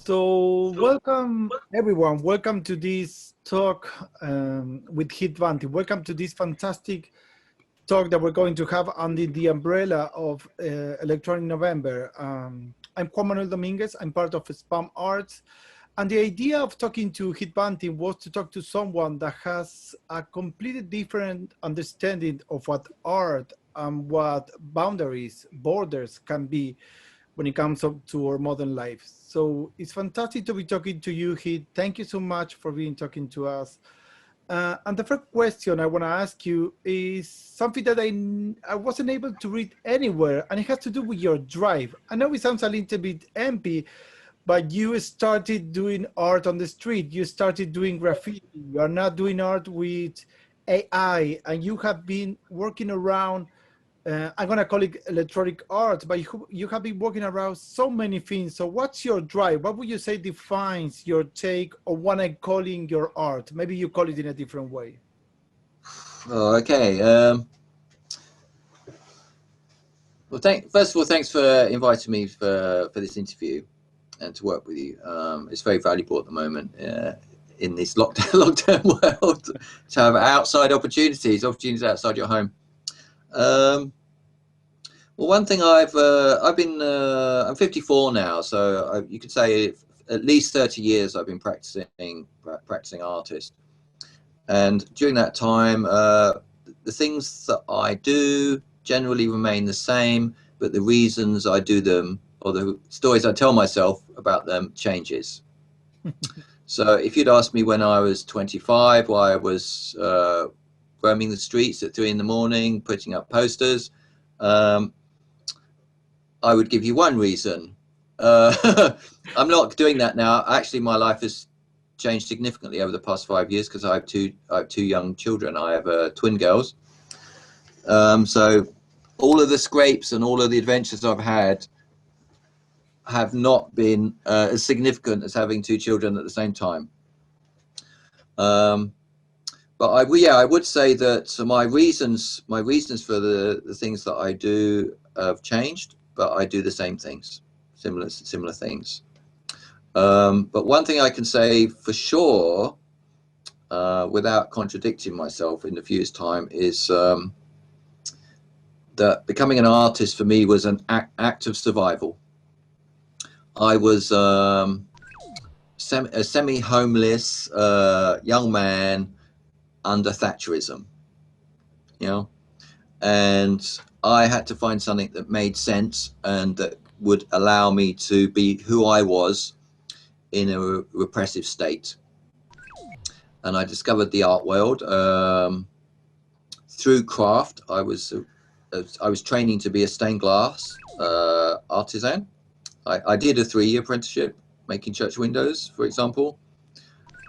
So welcome everyone. Welcome to this talk with Heath Bunting. Welcome to this fantastic talk that we're going to have under the umbrella of Electronic November. I'm Juan Manuel Dominguez. I'm part of Spam Arts. And the idea of talking to Heath Bunting was to talk to someone that has a completely different understanding of what art and what boundaries, borders can be when it comes up to our modern life. So it's fantastic to be talking to you, Heath. Thank you so much for being talking to us. And the first question I want to ask you is something that I wasn't able to read anywhere, and it has to do with your drive. I know it sounds a little bit empty, but you started doing art on the street. You started doing graffiti. You are now doing art with AI, and you have been working around I'm going to call it electronic art, but you have been working around so many things. So what's your drive? What would you say defines your take on what I'm calling your art? Maybe you call it in a different way. Oh, okay. Well, first of all, thanks for inviting me for this interview and to work with you. It's very valuable at the moment in this lockdown world to have opportunities outside your home. Well, one thing I'm 54 now, so you could say at least 30 years I've been practicing artist. And during that time, the things that I do generally remain the same, but the reasons I do them or the stories I tell myself about them changes. So if you'd asked me when I was 25 why I was roaming the streets at 3 in the morning, putting up posters, I would give you one reason. I'm not doing that now. Actually, my life has changed significantly over the past 5 years because I have two young children. I have twin girls. So all of the scrapes and all of the adventures I've had have not been as significant as having 2 children at the same time. But I would say that my reasons for the things that I do have changed, but I do the same things, similar things. But one thing I can say for sure, without contradicting myself in a few years' time, is that becoming an artist for me was an act of survival. I was a semi-homeless young man under Thatcherism, and I had to find something that made sense and that would allow me to be who I was in a repressive state. And I discovered the art world through craft. I was training to be a stained glass artisan. I did a 3-year apprenticeship making church windows, for example.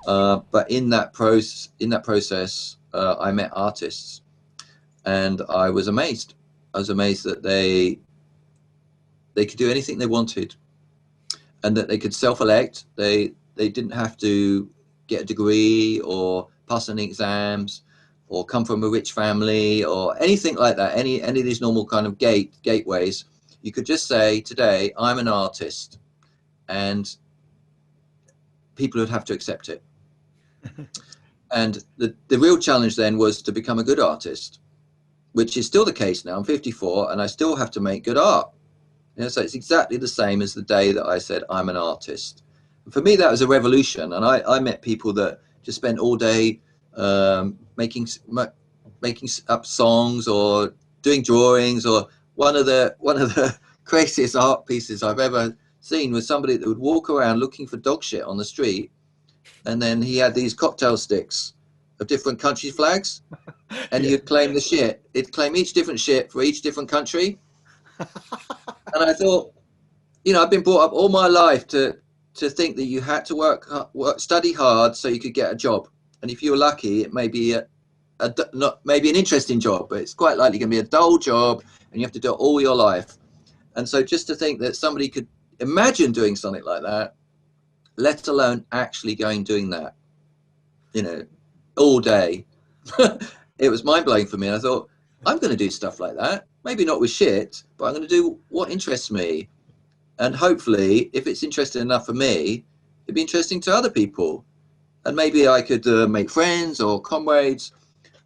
But in that process, I met artists, and I was amazed. I was amazed that they could do anything they wanted, and that they could self-elect. They didn't have to get a degree or pass any exams or come from a rich family or anything like that. Any of these normal kind of gateways. You could just say, today I'm an artist, and people would have to accept it. And the real challenge then was to become a good artist, which is still the case now. I'm 54 and I still have to make good art. So it's exactly the same as the day that I said I'm an artist. And for me, that was a revolution. And I met people that just spent all day making up songs or doing drawings. Or one of the craziest art pieces I've ever seen was somebody that would walk around looking for dog shit on the street, and then he had these cocktail sticks of different country flags, and he'd claim the shit. He'd claim each different shit for each different country. And I thought, I've been brought up all my life to think that you had to study hard so you could get a job. And if you were lucky, it may be maybe an interesting job, but it's quite likely going to be a dull job, and you have to do it all your life. And so just to think that somebody could imagine doing something like that, let alone actually doing that, all day, it was mind-blowing for me. And I thought, I'm going to do stuff like that. Maybe not with shit, but I'm going to do what interests me. and hopefully, if it's interesting enough for me, it'd be interesting to other people, and maybe I could make friends or comrades,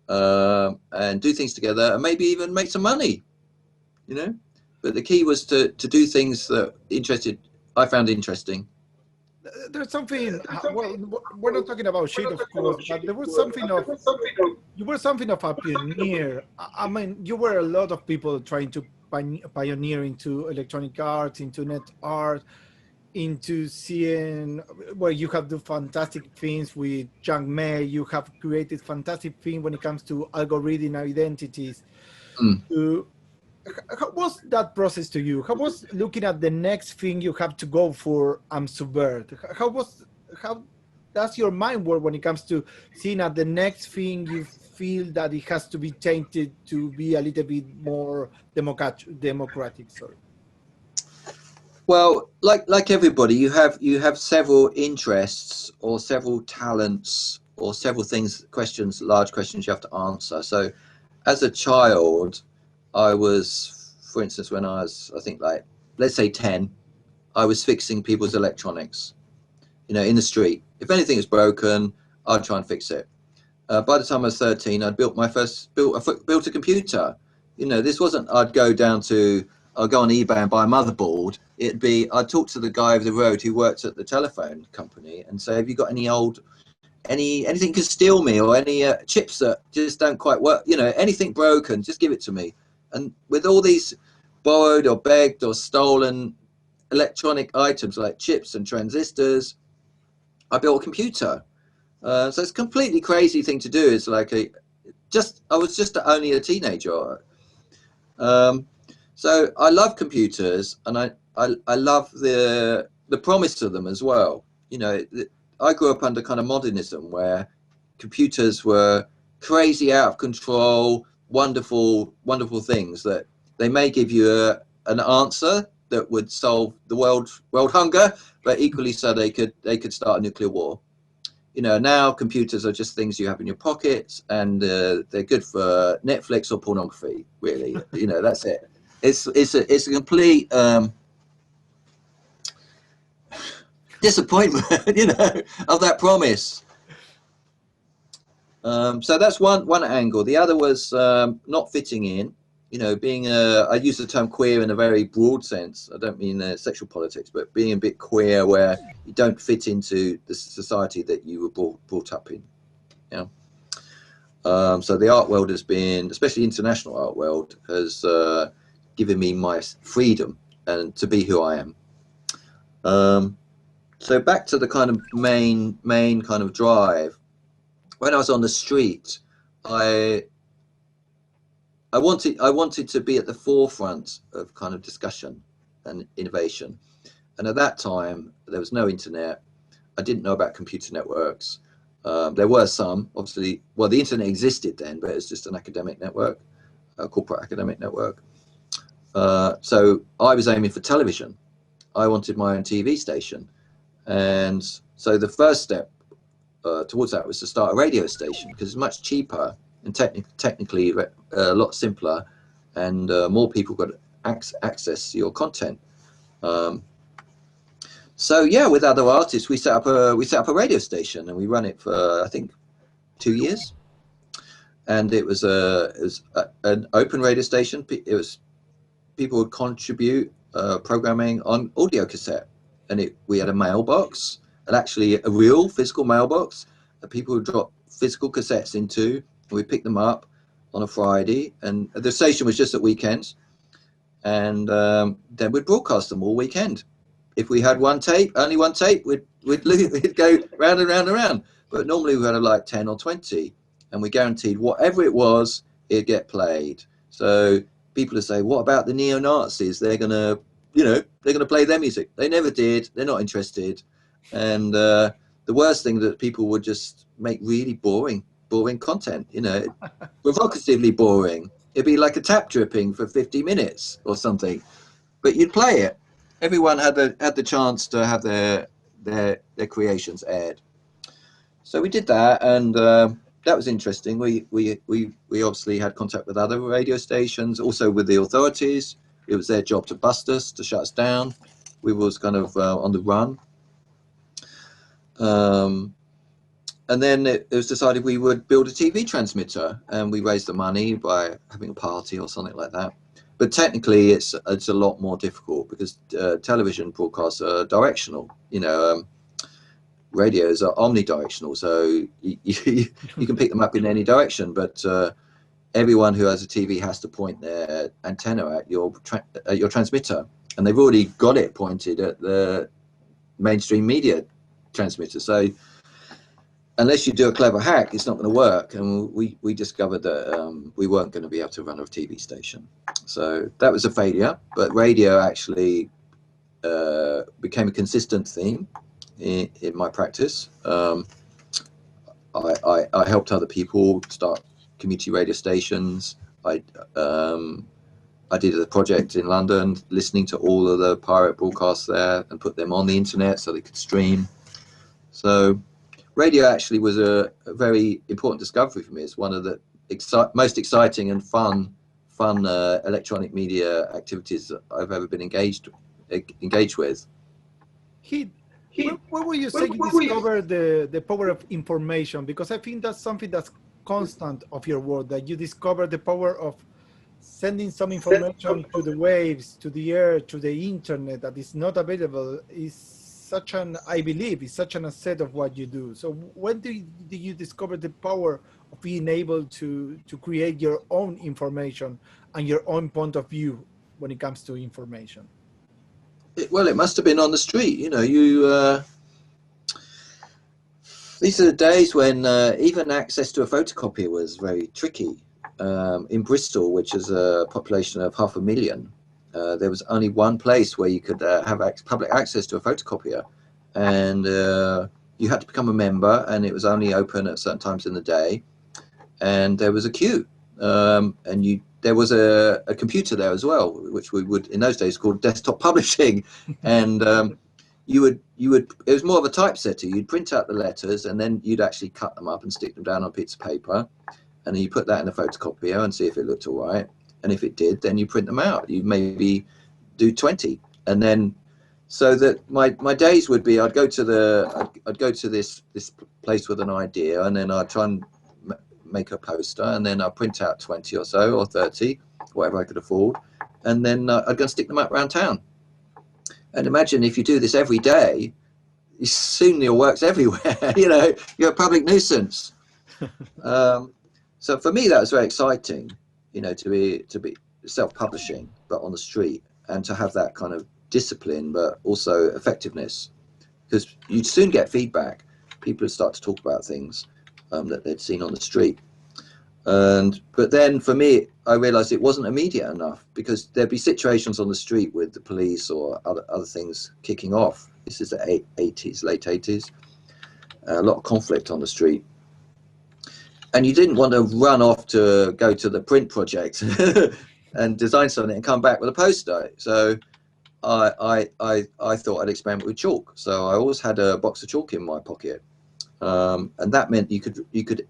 and do things together, and maybe even make some money, you know. But the key was to do things that I found interesting. There's something, well, we're not talking about shit, of course, but there was something of, you were something of a pioneer. I mean, you were a lot of people trying to pioneer into electronic arts, into net art, into seeing where you have done fantastic things with Young May. You have created fantastic things when it comes to algorithm identities. Mm. How was that process to you? How was looking at the next thing you have to go for and subvert? How does your mind work when it comes to seeing at the next thing you feel that it has to be tainted to be a little bit more democratic? Sorry. Well, like everybody, you have several interests or several talents or several large questions you have to answer. So, as a child, I was, for instance, when I was, I think, like, let's say 10, I was fixing people's electronics, in the street. If anything was broken, I'd try and fix it. By the time I was 13, I'd built a computer. This wasn't, I'd go on eBay and buy a motherboard. It'd be, I'd talk to the guy over the road who worked at the telephone company and say, have you got anything you can steal me, or any chips that just don't quite work, anything broken, just give it to me. And with all these borrowed or begged or stolen electronic items like chips and transistors, I built a computer. So it's a completely crazy thing to do. It's like I was just only a teenager. So I love computers, and I love the promise of them as well. I grew up under kind of modernism, where computers were crazy, out of control, wonderful things that they may give you an answer that would solve the world hunger, but equally so they could start a nuclear war. Now computers are just things you have in your pockets, and they're good for Netflix or pornography. Really, that's it. It's a complete disappointment, of that promise. So that's one angle. The other was not fitting in. I use the term queer in a very broad sense. I don't mean sexual politics, but being a bit queer where you don't fit into the society that you were brought up in. So the art world has been, especially international art world, has given me my freedom and to be who I am. So back to the kind of main kind of drive. When I was on the street, I wanted to be at the forefront of kind of discussion and innovation. And at that time, there was no internet. I didn't know about computer networks. There were some, obviously. Well, the internet existed then, but it's just an academic network, a corporate academic network. So I was aiming for television. I wanted my own TV station. And so the first step towards that was to start a radio station, because it's much cheaper and technically a lot simpler, and more people got access to your content. So yeah, with other artists, we set up a radio station, and we ran it for, I think, 2 years. And it was an open radio station. People would contribute programming on audio cassette, and we had a mailbox, and actually a real physical mailbox that people would drop physical cassettes into, and we picked them up on a Friday, and the station was just at weekends, and then we'd broadcast them all weekend. If we had only one tape, we'd go round and round and round. But normally we had like 10 or 20, and we guaranteed whatever it was, it'd get played. So people would say, what about the neo-Nazis? They're gonna play their music. They never did. They're not interested. And the worst thing, that people would just make really boring content, provocatively boring. It'd be like a tap dripping for 50 minutes or something, but you'd play it. Everyone had the chance to have their creations aired. So we did that, and that was interesting. We obviously had contact with other radio stations, also with the authorities. It was their job to bust us, to shut us down. We was kind of on the run. And then it was decided we would build a TV transmitter, and we raised the money by having a party or something like that. But technically, it's a lot more difficult because television broadcasts are directional. You know, radios are omnidirectional, so you can pick them up in any direction. But everyone who has a TV has to point their antenna at your transmitter, and they've already got it pointed at the mainstream media transmitter. So unless you do a clever hack, it's not going to work. And we discovered that we weren't going to be able to run a TV station. So that was a failure. But radio actually became a consistent theme in my practice. I helped other people start community radio stations. I did a project in London, listening to all of the pirate broadcasts there and put them on the internet so they could stream. So radio actually was a very important discovery for me. It's one of the most exciting and fun electronic media activities that I've ever been engaged with. Heath, where would you say you discovered the power of information? Because I think that's something that's constant of your work, that you discover the power of sending some information to the waves, to the air, to the internet that is not available. Is such an, I believe, is such an asset of what you do. So when did you discover the power of being able to create your own information and your own point of view when it comes to information? Well, it must have been on the street. You know, these are the days when even access to a photocopier was very tricky. In Bristol, which is a population of 500,000, there was only one place where you could have public access to a photocopier, and you had to become a member, and it was only open at certain times in the day, and there was a queue, and there was a computer there as well, which we would in those days called desktop publishing, and you would it was more of a typesetter. You'd print out the letters, and then you'd actually cut them up and stick them down on a piece of paper, and then you put that in a photocopier and see if it looked all right. And if it did, then you print them out. You maybe do 20, and then so that my days would be, I'd go to this place with an idea, and then I'd try and make a poster, and then I'd print out 20 or so, or 30, whatever I could afford, and then I'd go and stick them up around town. And imagine if you do this every day, soon your work's everywhere. You know, you're a public nuisance. So for me, that was very exciting. You know, to be self-publishing, but on the street, and to have that kind of discipline, but also effectiveness, because you'd soon get feedback. People would start to talk about things that they'd seen on the street. But then for me, I realized it wasn't immediate enough, because there'd be situations on the street with the police or other things kicking off. This is the late 80s, a lot of conflict on the street. And you didn't want to run off to go to the print project and design something and come back with a poster. So I thought I'd experiment with chalk. So I always had a box of chalk in my pocket, and that meant you could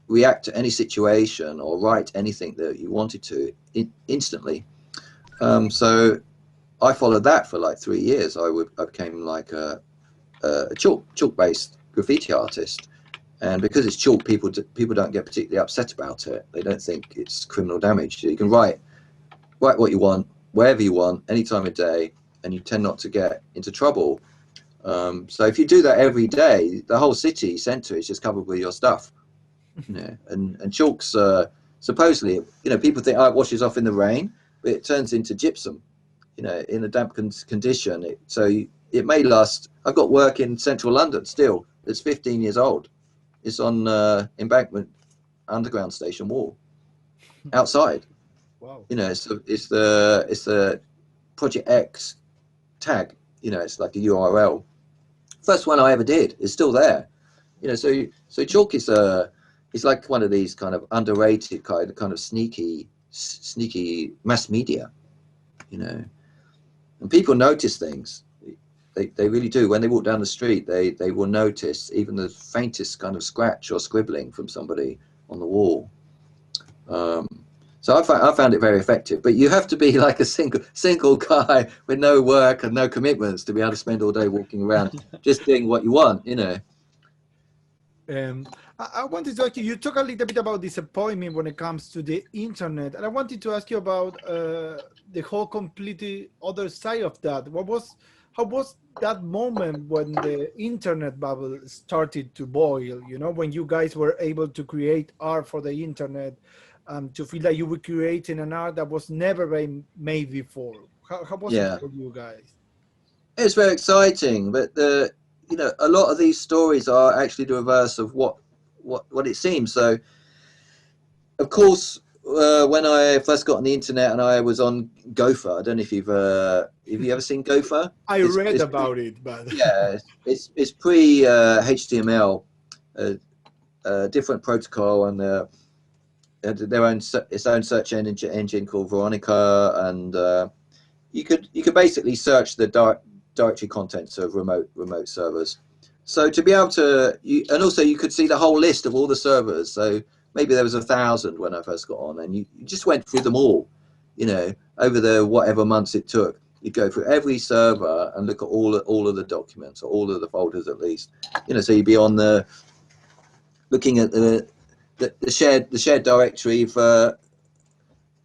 react to any situation or write anything that you wanted to instantly. So I followed that for like 3 years. I became like a chalk-based graffiti artist. And because it's chalk, people don't get particularly upset about it. They don't think it's criminal damage. You can write what you want, wherever you want, any time of day, and you tend not to get into trouble. So if you do that every day, the whole city centre is just covered with your stuff. You know, and chalk's supposedly, you know, people think, oh, it washes off in the rain, but it turns into gypsum, you know, in a damp condition. It may last. I've got work in central London still. It's 15 years old. It's on Embankment Underground Station wall, outside. Wow. You know, it's the Project X tag. You know, it's like a URL. First one I ever did is still there. You know, so chalk is it's like one of these kind of underrated kind of sneaky mass media. You know, and people notice things. They really do. When they walk down the street, they will notice even the faintest kind of scratch or scribbling from somebody on the wall. So I found it very effective, but you have to be like a single guy with no work and no commitments to be able to spend all day walking around just doing what you want, you know. I wanted to ask you, you talk a little bit about disappointment when it comes to the internet, and I wanted to ask you about the whole completely other side of that. How was that moment when the internet bubble started to boil, you know, when you guys were able to create art for the internet, to feel like you were creating an art that was never been made before? How was it Yeah, for you guys? it's very exciting, but you know, a lot of these stories are actually the reverse of what it seems. So, of course, when I first got on the internet and I was on Gopher, I don't know if have you ever seen Gopher? I read about it, but Yeah, it's pre HTML, different protocol, and had their own its own search engine called Veronica, and you could basically search the directory contents of remote servers. So to be able to, and also you could see the whole list of all the servers. So maybe there was 1,000 when I first got on, and you just went through them all, you know, over the whatever months it took. You go through every server and look at all of the documents, or all of the folders at least, you know. So you'd be on the looking at the shared directory for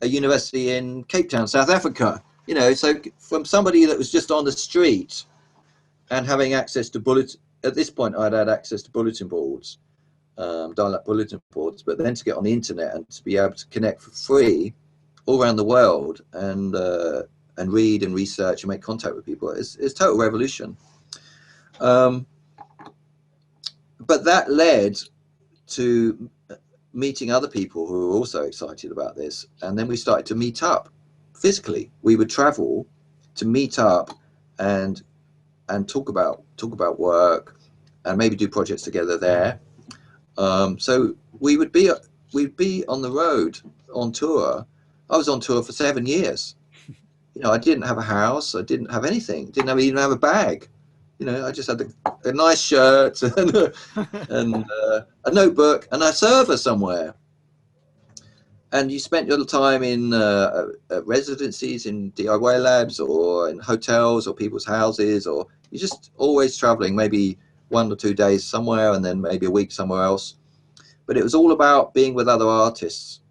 a university in Cape Town, South Africa. You know, so from somebody that was just on the street and having access to at this point I'd had access to bulletin boards, dial-up bulletin boards, but then to get on the internet and to be able to connect for free all around the world and read and research and make contact with people is total revolution. But that led to meeting other people who were also excited about this, and then we started to meet up physically. We would travel to meet up and talk about work and maybe do projects together there. So we'd be on the road on tour. I was on tour for 7 years. You know, I didn't have a house. I didn't have anything. Even have a bag. You know, I just had a nice shirt and a notebook and a server somewhere. And you spent your time in residencies, in DIY labs, or in hotels, or people's houses, or you're just always traveling, maybe 1 or 2 days somewhere and then maybe a week somewhere else. But it was all about being with other artists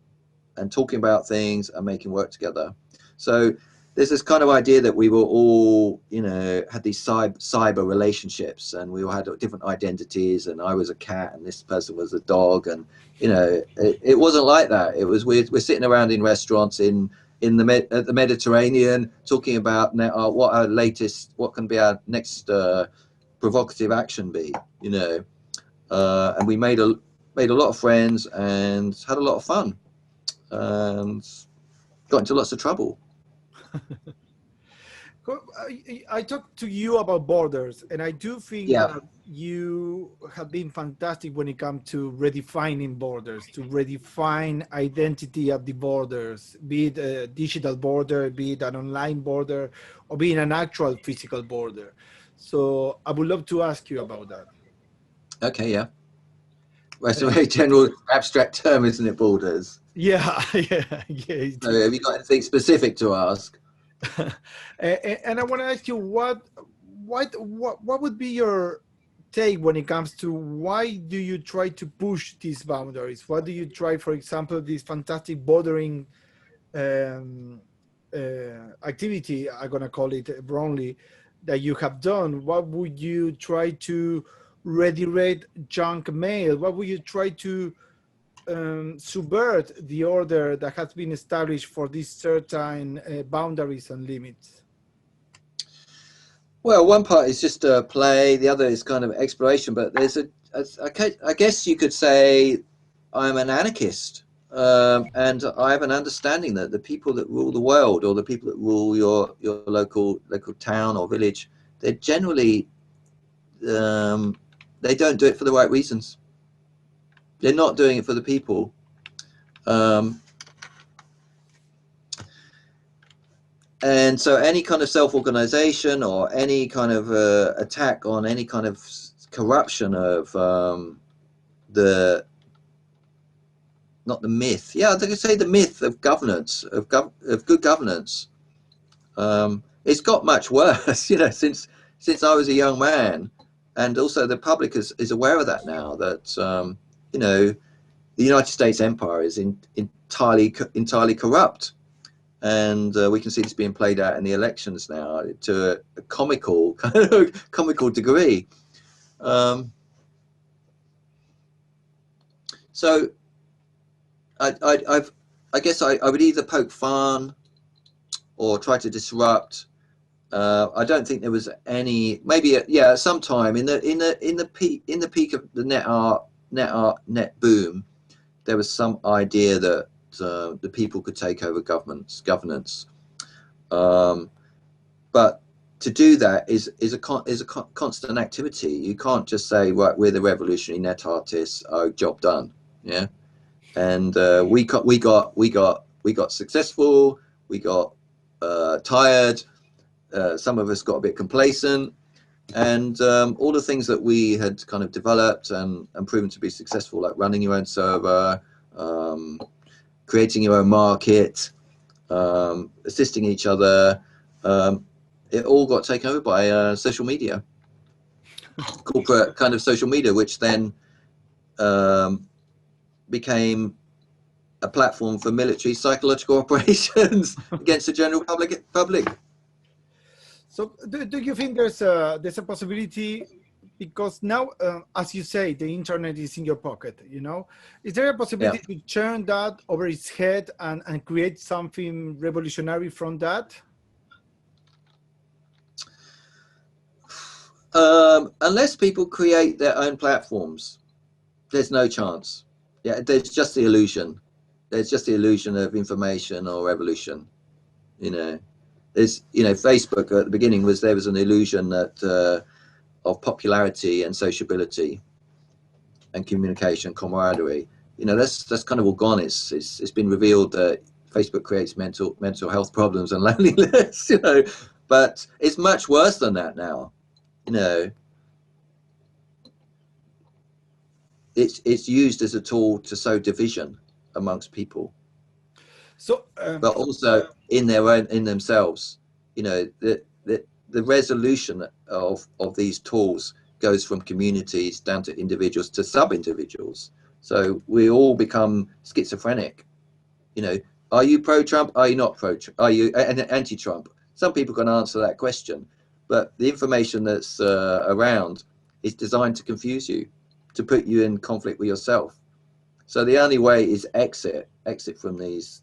and talking about things and making work together. So there's this kind of idea that we were all, you know, had these cyber relationships, and we all had different identities, and I was a cat and this person was a dog, and you know, it wasn't like that. It was we're sitting around in restaurants at the Mediterranean talking about what can be our next provocative action be, you know, and we made a lot of friends and had a lot of fun and got into lots of trouble. I talked to you about borders, and I do think Yeah. that you have been fantastic when it comes to redefining borders, to redefine identity at the borders, be it a digital border, be it an online border, or being an actual physical border. So I would love to ask you about that. Okay, yeah. Well, it's a very general, abstract term, isn't it, borders? Yeah, yeah. So have you got anything specific to ask? And I want to ask you what would be your take when it comes to why do you try to push these boundaries? Why do you try, for example, this fantastic bordering activity, I'm gonna call it wrongly, that you have done? What would you try to redirect junk mail? What would you try to subvert the order that has been established for these certain boundaries and limits? Well, one part is just play, the other is kind of exploration, but I guess you could say I'm an anarchist, and I have an understanding that the people that rule the world, or the people that rule your local town or village, they're generally, they don't do it for the right reasons. They're not doing it for the people. And so any kind of self-organization or any kind of attack on any kind of corruption of the not the myth. Yeah, I could say the myth of governance, of good governance. It's got much worse, you know, since I was a young man, and also the public is aware of that now. That you know, the United States empire is entirely corrupt, and we can see this being played out in the elections now to a comical comical degree. So I guess I would either poke fun or try to disrupt. I don't think there was any. Maybe yeah, sometime in the peak of the net boom, there was some idea that the people could take over governance. But to do that is a constant activity. You can't just say, right, we're the revolutionary net artists. Oh, job done. Yeah, and we got successful. We got tired. Some of us got a bit complacent, and all the things that we had kind of developed and proven to be successful, like running your own server, creating your own market, assisting each other, it all got taken over by social media, corporate kind of social media, which then became a platform for military psychological operations against the general public. So do you think there's a possibility, because now, as you say, the internet is in your pocket, you know, is there a possibility to turn that over its head and create something revolutionary from that? Unless people create their own platforms, there's no chance. Yeah, there's just the illusion. There's just the illusion of information or revolution. You know, there's, you know, Facebook at the beginning there was an illusion that of popularity and sociability and communication, camaraderie. You know, that's kind of all gone. It's been revealed that Facebook creates mental health problems and loneliness. You know, but it's much worse than that now. You know, it's used as a tool to sow division amongst people. So, but also in themselves. You know, the resolution of these tools goes from communities down to individuals to sub-individuals. So we all become schizophrenic. You know, are you pro-Trump? Are you not pro-Trump? Are you anti-Trump? Some people can answer that question, but the information that's around is designed to confuse you, to put you in conflict with yourself. So the only way is exit from these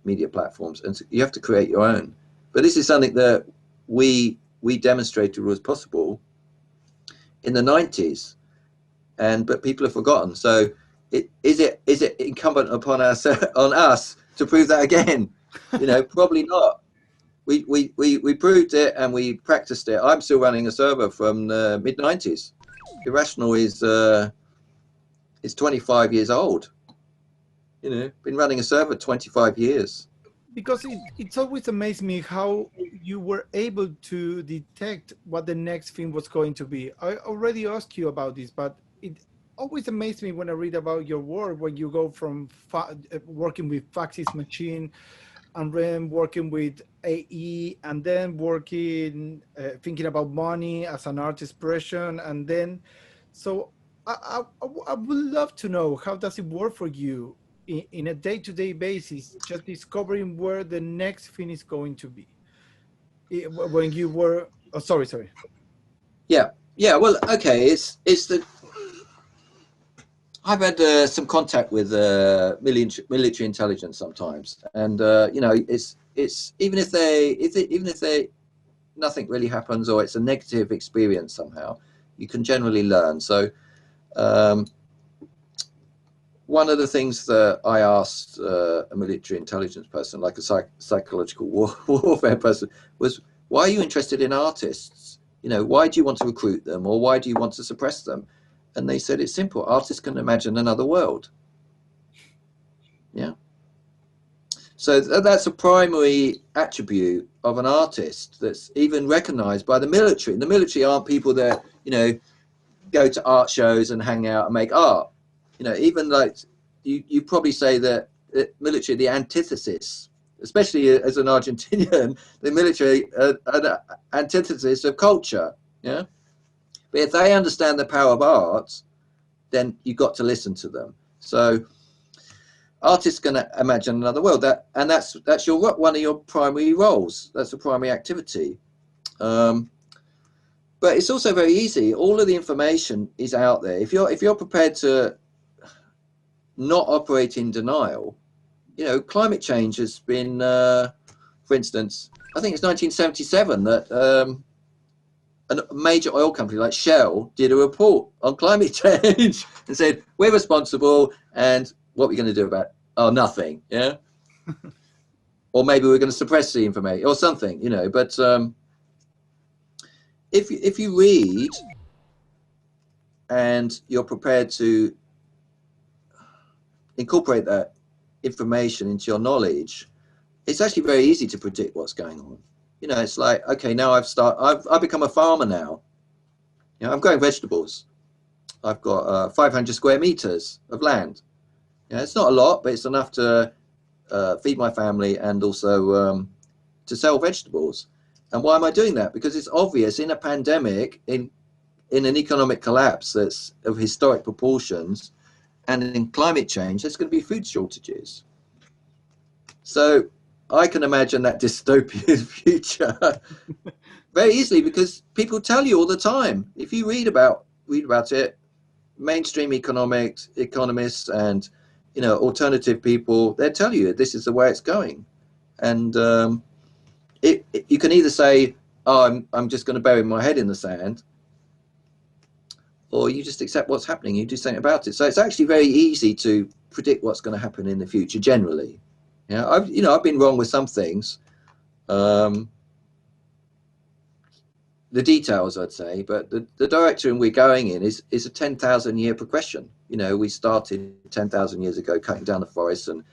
media platforms, and so you have to create your own. But this is something that we demonstrated was possible in the 90s, but people have forgotten. So is it incumbent upon us to prove that again? You know, probably not. We proved it and we practiced it. I'm still running a server from the mid-90s. Irrational is 25 years old. You know, been running a server 25 years. Because it's always amazed me how you were able to detect what the next thing was going to be. I already asked you about this, but it always amazed me when I read about your work, when you go from working with faxes machine, and then working with AE, and then working, thinking about money as an art expression, and then, so I would love to know, how does it work for you in a day-to-day basis, just discovering where the next thing is going to be? When you were, oh, sorry. Yeah. Well, okay. It's the. I've had some contact with military intelligence sometimes, and you know, it's even if nothing really happens or it's a negative experience somehow, you can generally learn. So. One of the things that I asked a military intelligence person, like a psychological warfare person, was, why are you interested in artists? You know, why do you want to recruit them, or why do you want to suppress them? And they said, it's simple. Artists can imagine another world. Yeah. So that's a primary attribute of an artist that's even recognized by the military. And the military aren't people that, you know, go to art shows and hang out and make art. You know, even like you probably say that military, the antithesis, especially as an Argentinian, the military an antithesis of culture. Yeah, but if they understand the power of art, then you've got to listen to them. So artists going to imagine another world, that's your one of your primary roles. That's a primary activity. But it's also very easy. All of the information is out there. If you're prepared to not operate in denial, climate change has been, for instance, I think it's 1977 that a major oil company like Shell did a report on climate change and said, we're responsible, and what are we going to do about it? Oh, nothing. Yeah. Or maybe we're going to suppress the information or something, but if you read and you're prepared to incorporate that information into your knowledge, it's actually very easy to predict what's going on. It's like, okay, now I've become a farmer now. I'm growing vegetables. I've got 500 square meters of land. It's not a lot, but it's enough to feed my family and also to sell vegetables. And why am I doing that? Because it's obvious in a pandemic, in an economic collapse that's of historic proportions, and in climate change, there's going to be food shortages. So I can imagine that dystopian future very easily, because people tell you all the time. If you read about it, mainstream economists and alternative people, they'll tell you this is the way it's going. And you can either say, oh, I'm just going to bury my head in the sand, or you just accept what's happening, you do something about it. So it's actually very easy to predict what's going to happen in the future generally. I've been wrong with some things, the details I'd say, but the direction we're going in is a 10,000 year progression. We started 10,000 years ago cutting down the forests and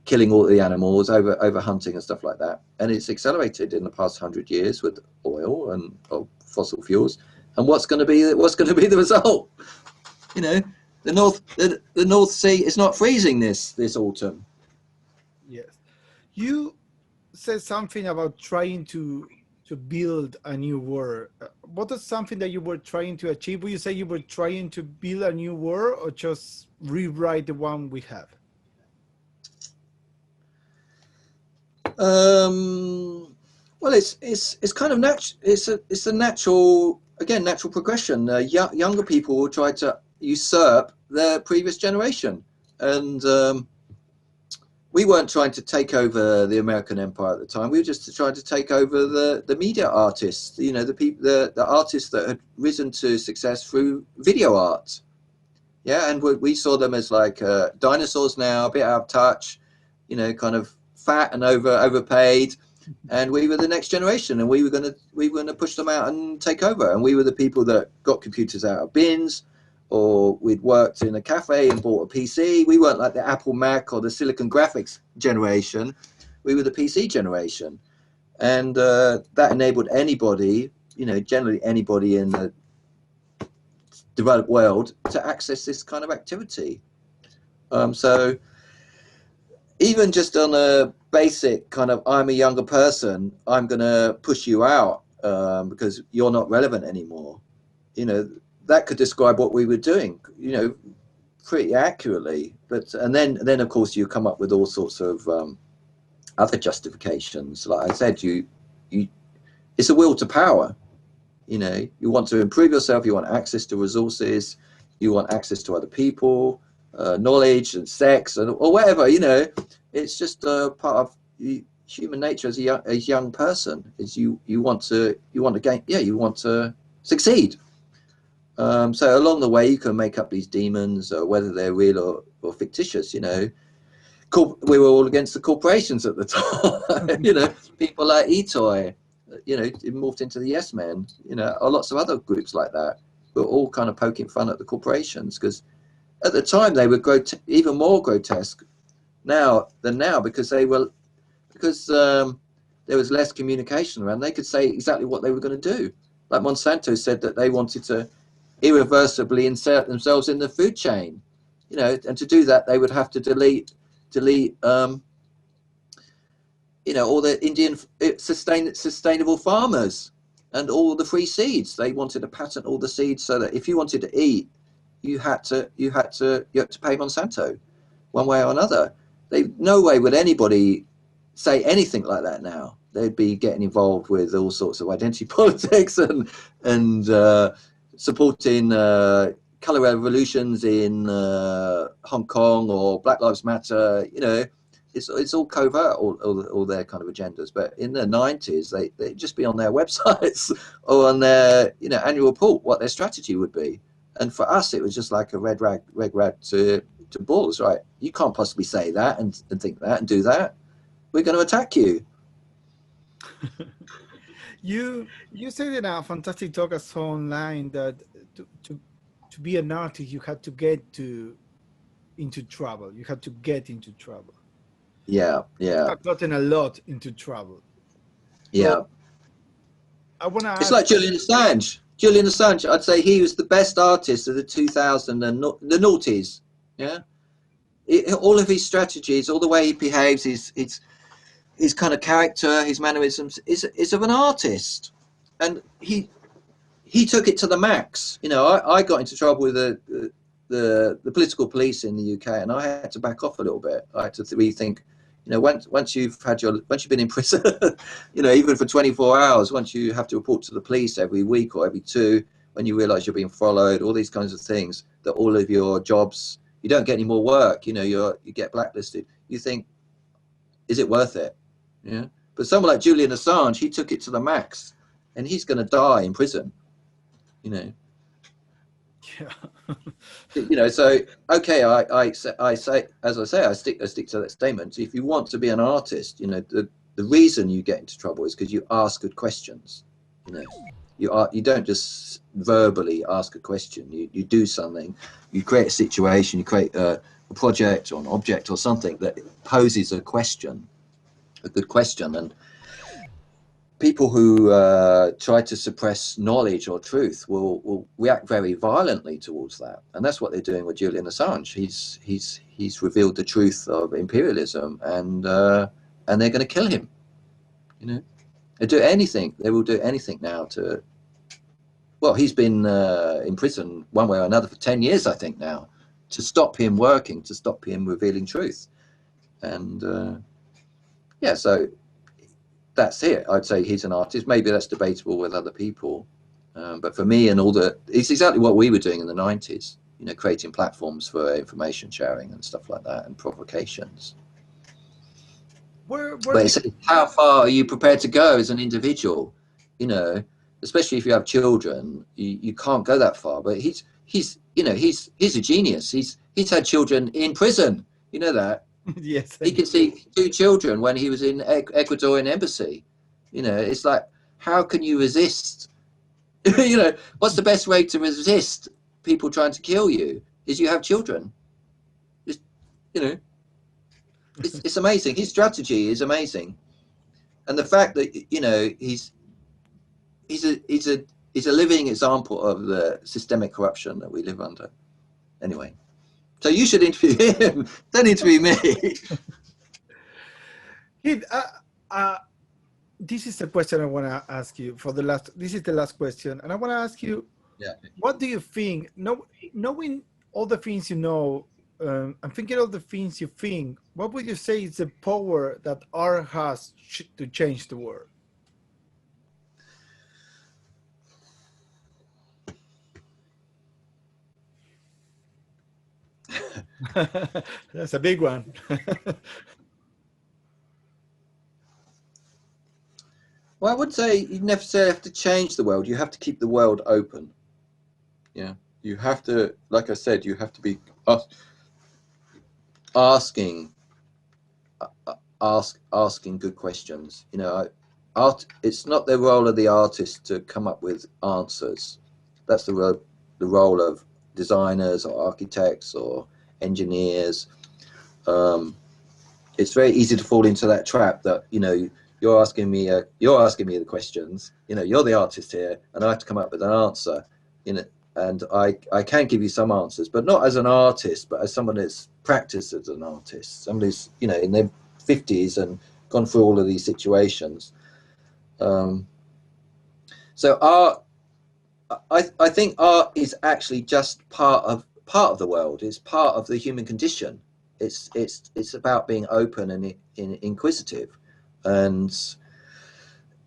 killing all the animals, over hunting and stuff like that, and it's accelerated in the past 100 years with oil and fossil fuels. And what's going to be the result? The North Sea is not freezing this autumn. Yes, you said something about trying to build a new world. What is something that you were trying to achieve? Would you say you were trying to build a new world, or just rewrite the one we have? Well, it's kind of natural. It's a natural progression. Younger people will try to usurp their previous generation, and we weren't trying to take over the American empire at the time. We were just trying to take over the media artists, the artists that had risen to success through video art. Yeah, and we saw them as like dinosaurs now, a bit out of touch, kind of fat and overpaid. And we were the next generation, and we were going to push them out and take over. And we were the people that got computers out of bins, or we'd worked in a cafe and bought a PC. We weren't like the Apple Mac or the Silicon Graphics generation. We were the PC generation, and that enabled anybody, generally anybody in the developed world, to access this kind of activity. So even just on a basic kind of, I'm a younger person, I'm going to push you out because you're not relevant anymore. That could describe what we were doing, pretty accurately. And then of course you come up with all sorts of other justifications. Like I said, it's a will to power. You want to improve yourself, you want access to resources, you want access to other people, knowledge and sex or whatever. It's just part of human nature as a young person. Is you want to gain, you want to succeed. So along the way you can make up these demons, whether they're real or fictitious. We were all against the corporations at the time. People like Etoy, it morphed into the Yes Men, or lots of other groups like that. We're all kind of poking fun at the corporations, because at the time they were even more grotesque than now, because there was less communication around. They could say exactly what they were going to do. Like Monsanto said that they wanted to irreversibly insert themselves in the food chain. you know, and to do that, they would have to delete, you know, all the Indian sustainable farmers and all the free seeds. They wanted to patent all the seeds so that if you wanted to eat, you had to pay Monsanto one way or another. No way would anybody say anything like that now. They'd be getting involved with all sorts of identity politics and supporting color revolutions in Hong Kong or Black Lives Matter. You know, it's all covert, all their kind of agendas. But in the 90s, they'd just be on their websites or on their, you know, annual report what their strategy would be. And for us, it was just like a red rag to bulls, right? You can't possibly say that and think that and do that. We're going to attack you. You said in a fantastic talk I saw online that to be an artist, you had to get into trouble. You had to get into trouble. Yeah. I've gotten a lot into trouble. Yeah. So I want to ask. It's like Julian Assange. Julian Assange, I'd say he was the best artist of the 2000s and the noughties. Yeah. All of his strategies, all the way he behaves, his kind of character, his mannerisms is of an artist. And he took it to the max. You know, I got into trouble with the political police in the UK, and I had to back off a little bit. I had to rethink, you know, once you've been in prison, you know, even for 24 hours, once you have to report to the police every week or every two, when you realize you're being followed, all these kinds of things, that all of your jobs, you don't get any more work, you know, you get blacklisted. You think, is it worth it? Yeah. But someone like Julian Assange, he took it to the max, and he's going to die in prison, you know. Yeah. You know, so okay, I say, as I say, I stick to that statement. If you want to be an artist, you know, the reason you get into trouble is because you ask good questions. You know, you don't just verbally ask a question. You do something. You create a situation. You create a project or an object or something that poses a question, a good question. And people who try to suppress knowledge or truth will react very violently towards that, and that's what they're doing with Julian Assange. He's revealed the truth of imperialism, and they're going to kill him. You know, they do anything. They will do anything now to. Well, he's been in prison one way or another for 10 years, I think now, to stop him working, to stop him revealing truth, and yeah, so. That's it. I'd say he's an artist. Maybe that's debatable with other people, but for me and it's exactly what we were doing in the 90s. You know, creating platforms for information sharing and stuff like that, and provocations. But it's how far are you prepared to go as an individual? You know, especially if you have children, you can't go that far. But he's a genius. He's had children in prison. You know that. Yes, he can see 2 children when he was in Ecuadorian embassy. You know, it's like, how can you resist? You know, what's the best way to resist people trying to kill you? Is you have children. You know, it's amazing. His strategy is amazing, and the fact that, you know, he's a living example of the systemic corruption that we live under. Anyway, so you should interview him. Don't interview me. Heath, this is a question I want to ask you this is the last question. And I want to ask you, what do you think, knowing all the things you know, and thinking of the things you think, what would you say is the power that art has to change the world? That's a big one. Well, I would say you necessarily have to change the world. You have to keep the world open. Yeah, you have to, like I said, you have to be asking good questions. You know, it's not the role of the artist to come up with answers. That's the role of designers or architects or engineers. It's very easy to fall into that trap that, you know, you're asking me the questions, you know, you're the artist here, and I have to come up with an answer. You know, and I can give you some answers, but not as an artist, but as someone that's practiced as an artist, somebody who's, you know, in their 50s and gone through all of these situations. So art, I think art is actually just part of the world. It's part of the human condition. It's about being open and inquisitive, and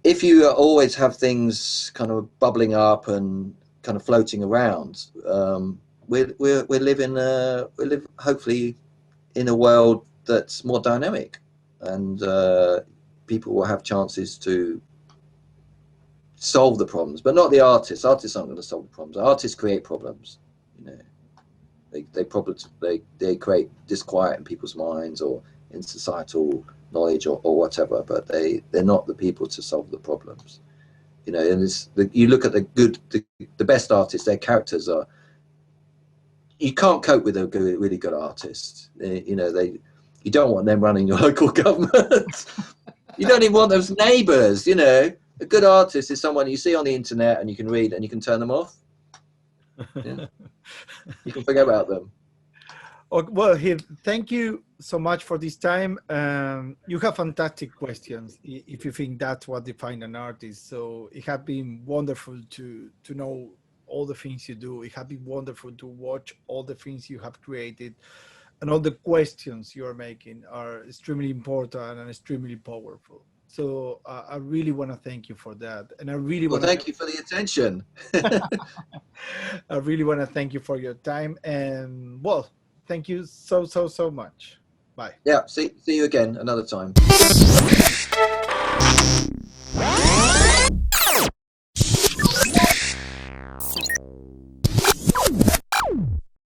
if you always have things kind of bubbling up and kind of floating around, we live hopefully in a world that's more dynamic, and people will have chances to solve the problems, but not the artists. Artists aren't going to solve the problems. Artists create problems. You know, they create disquiet in people's minds or in societal knowledge or whatever, but they're not the people to solve the problems. You know, and you look at the best artists, their characters are, you can't cope with a really good artist. You know, you don't want them running your local government. You don't even want those neighbors. You know, a good artist is someone you see on the internet and you can read and you can turn them off. Yeah. You can forget about them. Well, Heath, thank you so much for this time. You have fantastic questions, if you think that's what defines an artist. So it has been wonderful to know all the things you do. It has been wonderful to watch all the things you have created, and all the questions you are making are extremely important and extremely powerful. So I really want to thank you for that. And I really want to thank you for the attention. I really want to thank you for your time. And well, thank you so much. Bye. Yeah, see you again another time.